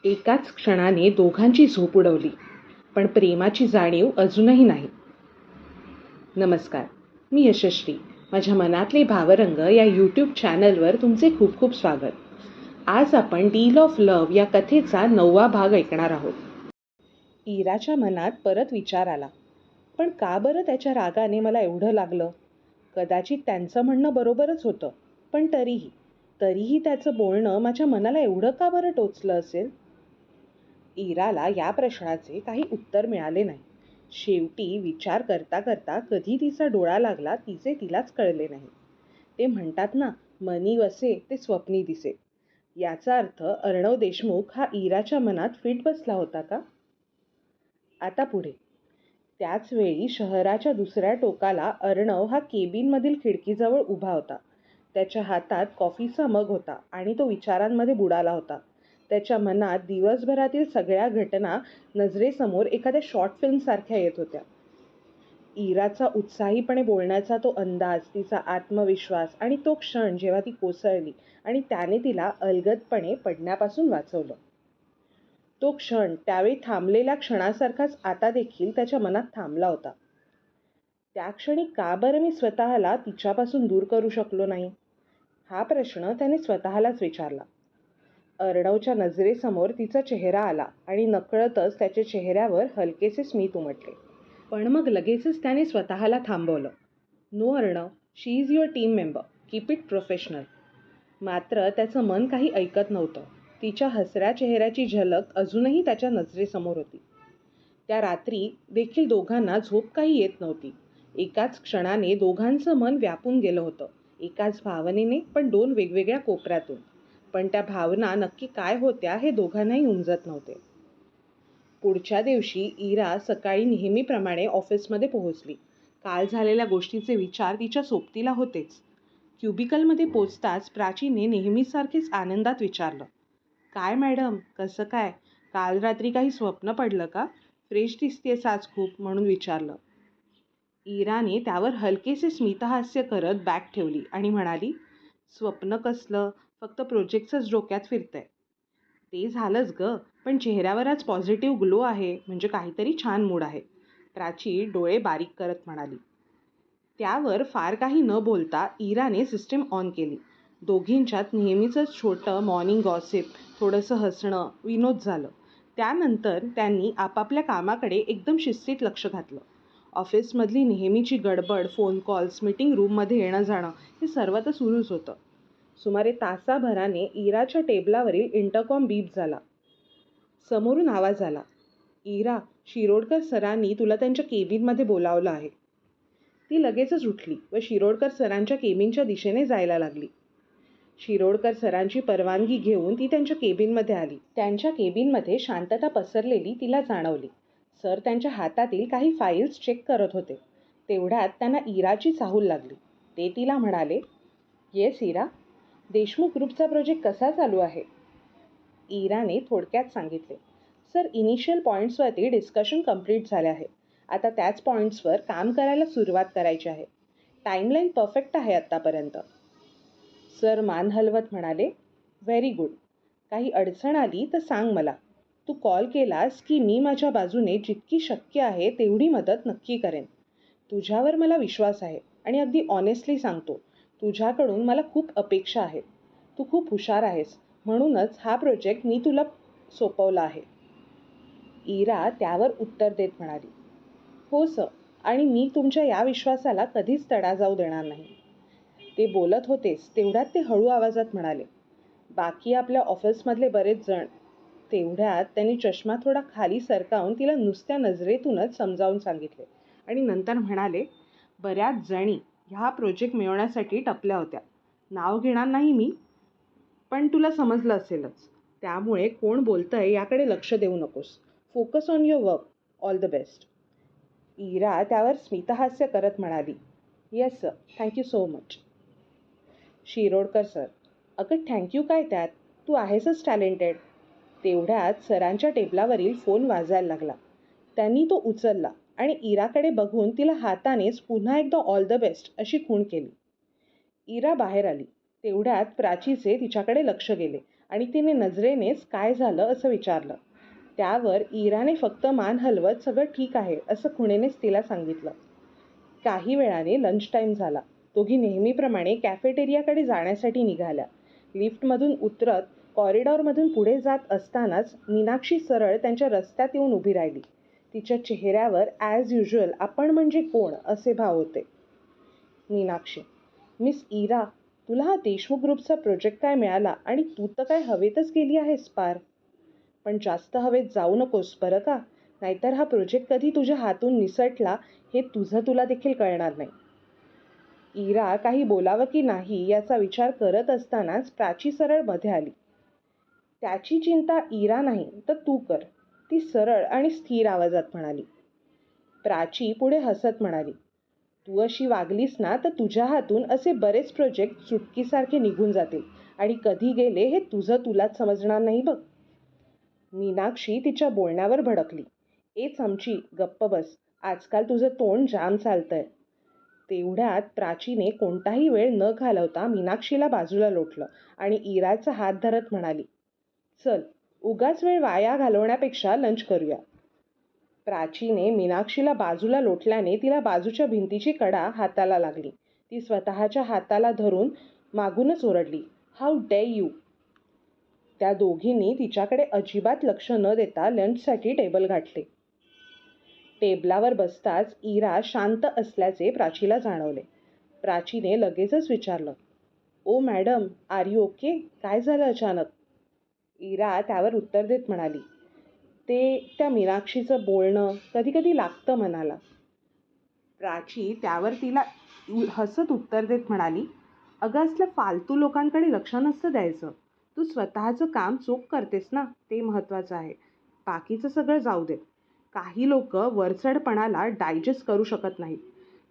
एकाच क्षणाने दोघांची झोप उडवली, पण प्रेमाची जाणीव अजूनही नाही. नमस्कार, मी यशश्री. माझ्या मनातले भावरंग या यूट्यूब चॅनलवर तुमचे खूप खूप स्वागत. आज आपण डील ऑफ लव्ह या कथेचा 9वा भाग ऐकणार आहोत. इराच्या मनात परत विचार आला, पण का बरं त्याच्या रागाने मला एवढं लागलं? कदाचित त्यांचं म्हणणं बरोबरच होतं, पण तरीही त्याचं बोलणं माझ्या मनाला एवढं का बरं टोचलं असेल? इराला या प्रश्नाचे काही उत्तर मिळाले नाही. शेवटी विचार करता करता कधी तिचा डोळा लागला तिचे तिलाच कळले नाही. ते म्हणतात ना, मनी वसे ते स्वप्नी दिसे. याचा अर्थ अर्णव देशमुख हा इराच्या मनात फिट बसला होता का? आता पुढे. त्याच वेळी शहराच्या दुसऱ्या टोकाला अर्णव हा केबिनमधील खिडकीजवळ उभा होता. त्याच्या हातात कॉफीचा मग होता आणि तो विचारांमध्ये बुडाला होता. त्याच्या मनात दिवसभरातील सगळ्या घटना नजरेसमोर एखाद्या शॉर्ट फिल्मसारख्या येत होत्या. इराचा उत्साहीपणे बोलण्याचा तो अंदाज, तिचा आत्मविश्वास आणि तो क्षण जेव्हा ती कोसळली आणि त्याने तिला अलगदपणे पडण्यापासून वाचवलं. तो क्षण त्यावेळी थांबलेल्या क्षणासारखाच आता देखील त्याच्या मनात थांबला होता. त्या क्षणी का बरं मी स्वतःला तिच्यापासून दूर करू शकलो नाही? हा प्रश्न त्याने स्वतःलाच विचारला. अर्णवच्या नजरेसमोर तिचा चेहरा आला आणि नकळतच त्याच्या चेहऱ्यावर हलकेसे स्मित उमटले. पण मग लगेचच त्याने स्वतःला थांबवलं. No Arnav, she is your team member, keep it professional. मात्र त्याचं मन काही ऐकत नव्हतं. तिच्या हसऱ्या चेहऱ्याची झलक अजूनही त्याच्या नजरेसमोर होती. त्या रात्री देखील दोघांना झोप काही येत नव्हती. एकाच क्षणाने दोघांचं मन व्यापून गेलं होतं. एकाच भावनेने, पण 2 वेगवेगळ्या कोपऱ्यातून. पण त्या भावना नक्की काय होत्या हे दोघांनाही उमजत नव्हते. पुढच्या दिवशी इरा सकाळी नेहमीप्रमाणे ऑफिसमध्ये पोहोचली. काल झालेल्या गोष्टीचे विचार तिच्या सोबतीला होतेच. क्युबिकलमध्ये पोचताच प्राचीने नेहमीसारखेच आनंदात विचारलं, काय मॅडम, कसं काय? काल रात्री काही स्वप्न पडलं का? फ्रेश दिसतेस आज खूप, म्हणून विचारलं. इराने त्यावर हलकेसे स्मितहास्य करत बॅग ठेवली आणि म्हणाली, स्वप्न कसलं, फक्त प्रोजेक्टचंच डोक्यात फिरतंय. ते झालंच ग, पण चेहऱ्यावर आज पॉझिटिव्ह ग्लो आहे, म्हणजे काहीतरी छान मूड आहे, प्राची डोळे बारीक करत म्हणाली. त्यावर फार काही न बोलता इराने सिस्टीम ऑन केली. दोघींच्यात नेहमीचंच छोटं मॉर्निंग गॉसिप, थोडंसं हसणं, विनोद झालं. त्यानंतर त्यांनी आपापल्या कामाकडे एकदम शिस्तीत लक्ष घातलं. ऑफिसमधली नेहमीची गडबड, फोन कॉल्स, मीटिंग रूममध्ये येणं जाणं हे सर्व तर सुरूच होतं. सुमारे तासाभराने इराच्या टेबलावरील इंटरकॉम बीप झाला. समोरून आवाज आला, इरा, शिरोडकर सरांनी तुला त्यांच्या केबिनमध्ये बोलावलं आहे. ती लगेचच उठली व शिरोडकर सरांच्या केबिनच्या दिशेने जायला लागली. शिरोडकर सरांची परवानगी घेऊन ती त्यांच्या केबिनमध्ये आली. त्यांच्या केबिनमध्ये शांतता पसरलेली तिला जाणवली. सर त्यांच्या हातातील काही फाईल्स चेक करत होते. तेवढ्यात त्यांना इराची चाहूल लागली. ते तिला म्हणाले, येस इरा, देशमुख ग्रुपचा प्रोजेक्ट कसा चालू आहे? इराने थोडक्यात सांगितले, सर, इनिशियल पॉईंट्सवरती डिस्कशन कंप्लीट झाले आहे. आता त्याच पॉईंट्सवर काम करायला सुरुवात करायची आहे. टाईमलाईन परफेक्ट आहे आत्तापर्यंत. सर मान हलवत म्हणाले, व्हेरी गुड. काही अडचण आली तर सांग मला. तू कॉल केलास की मी माझ्या बाजूने जितकी शक्य आहे तेवढी मदत नक्की करेन. तुझ्यावर मला विश्वास आहे आणि अगदी ऑनेस्टली सांगतो, तुझ्याकडून मला खूप अपेक्षा आहेत. तू खूप हुशार आहेस, म्हणूनच हा प्रोजेक्ट मी तुला सोपवला आहे. इरा त्यावर उत्तर देत म्हणाली, हो सर, आणि मी तुमच्या या विश्वासाला कधीच तडा जाऊ देणार नाही. ते बोलत होतेच तेवढ्यात ते हळू आवाजात म्हणाले, बाकी आपल्या ऑफिसमधले बरेच जण. तेवढ्यात त्यांनी चष्मा थोडा खाली सरकावून तिला नुसत्या नजरेतूनच समजावून सांगितले आणि नंतर म्हणाले, बऱ्याच जणी ह्या प्रोजेक्ट मिळवण्यासाठी टपल्या होत्या. नाव घेणार नाही मी, पण तुला समजलं असेलच. त्यामुळे कोण बोलतंय याकडे लक्ष देऊ नकोस. Focus on your work. All the best. Ira त्यावर स्मितहास्य करत म्हणाली, yes sir, thank you so much. Shirodkar sir, अगं थँक्यू काय त्यात, तू आहेसच टॅलेंटेड. तेवढ्यात सरांच्या टेबलावरील फोन वाजायला लागला. त्यांनी तो उचलला आणि इराकडे बघून तिला हातानेच पुन्हा एकदा ऑल द बेस्ट अशी खूण केली. इरा बाहेर आली. तेवढ्यात प्राचीचे तिच्याकडे लक्ष गेले आणि तिने नजरेनेच काय झालं असं विचारलं. त्यावर इराने फक्त मान हलवत सगळं ठीक आहे असं खुणेनेच तिला सांगितलं. काही वेळाने लंच टाईम झाला. दोघी नेहमीप्रमाणे कॅफेटेरियाकडे जाण्यासाठी निघाल्या. लिफ्टमधून उतरत कॉरिडॉरमधून पुढे जात असतानाच मीनाक्षी सरळ त्यांच्या रस्त्यात येऊन उभी राहिली. तिच्या चेहऱ्यावर ॲज युज्युअल आपण म्हणजे कोण असे भाव होते. मीनाक्षी: मिस इरा, तुला हा देशमुख ग्रुपचा प्रोजेक्ट काय मिळाला आणि तू तर काय हवेतच गेली आहेस पार. पण जास्त हवेत जाऊ नकोस बरं का, नाहीतर हा प्रोजेक्ट कधी तुझ्या हातून निसटला हे तुझं तुला देखील कळणार नाही. इरा काही बोलावं की नाही याचा विचार करत असतानाच प्राची सरळ मध्ये आली. त्याची चिंता इरा नाही तर तू कर, ती सरळ आणि स्थिर आवाजात म्हणाली. प्राची पुढे हसत म्हणाली, तू अशी वागलीस ना तर तुझ्या हातून असे बरेच प्रोजेक्ट चुटकीसारखे निघून जातील आणि कधी गेले हे तुझं तुलाच समजणार नाही बघ. मीनाक्षी तिच्या बोलण्यावर भडकली. ए चमची, गप्प बस, आजकाल तुझं तोंड जाम चालतंय. तेवढ्यात प्राचीने कोणताही वेळ न घालवता मीनाक्षीला बाजूला लोटलं आणि इराचा हात धरत म्हणाली, चल, उगाच वेळ वाया घालवण्यापेक्षा लंच करूया. प्राचीने मीनाक्षीला बाजूला लोटल्याने तिला बाजूच्या भिंतीची कडा हाताला लागली. ती स्वतःच्या हाताला धरून मागूनच ओरडली, हाऊ डे यू. त्या दोघींनी तिच्याकडे अजिबात लक्ष न देता लंचसाठी टेबल गाठले. टेबलावर बसताच इरा शांत असल्याचे प्राचीला जाणवले. प्राचीने लगेचच विचारलं, ओ मॅडम, आर यू ओके, काय झालं अचानक. इरा त्यावर उत्तर देत म्हणाली, त्या मीनाक्षीचं बोलणं कधी कधी लागतं मनाला. प्राची त्यावर तिला हसत उत्तर देत म्हणाली, अगं असल्या फालतू लोकांकडे लक्ष नसतं द्यायचं. तू स्वतःचं काम चोख करतेस ना, ते महत्त्वाचं आहे. बाकीचं सगळं जाऊ दे. काही लोक वरचढपणाला डायजेस्ट करू शकत नाहीत,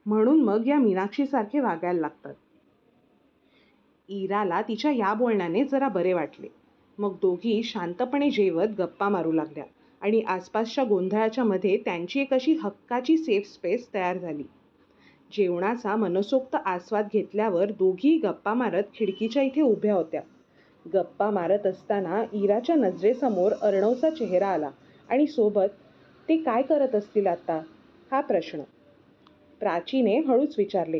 म्हणून मग या मीनाक्षीसारखे वागायला लागतात. इराला तिच्या या बोलण्याने जरा बरे वाटले. मग दोघी शांतपणे जेवत गप्पा मारू लागल्या आणि आसपासच्या गोंधळाच्या मध्ये त्यांची एक अशी हक्काची सेफ स्पेस तयार झाली. जेवणाचा मनसोक्त आस्वाद घेतल्यावर दोघी गप्पा मारत खिडकीच्या इथे उभ्या होत्या. गप्पा मारत असताना इराच्या नजरेसमोर अर्णवचा चेहरा आला आणि सोबत ते काय करत असतील आता हा प्रश्न. प्राचीने हळूच विचारले,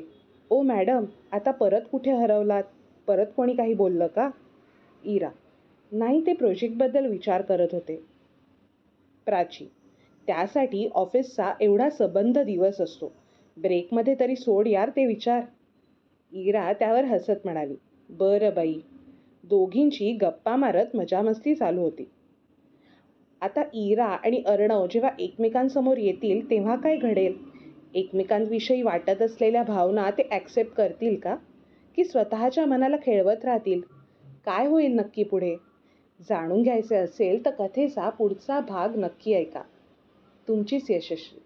ओ मॅडम, आता परत कुठे हरवलात, परत कोणी काही बोललं का. इरा: नाही, ते प्रोजेक्टबद्दल विचार करत होते. प्राची: त्यासाठी ऑफिसचा एवढा सबंध दिवस असतो, ब्रेकमध्ये तरी सोड यार ते विचार. इरा त्यावर हसत म्हणाली, बरं बाई. दोघींची गप्पा मारत मजामस्ती चालू होती. आता इरा आणि अर्णव जेव्हा एकमेकांसमोर येतील तेव्हा काय घडेल. एकमेकांविषयी वाटत असलेल्या भावना ते ॲक्सेप्ट करतील का, की स्वतःच्या मनाला खेळवत राहतील. काय होईल नक्की पुढे. जाणून घ्यायचे असेल तर कथेचा पुढचा भाग नक्की ऐका. तुमचीच यशस्वी.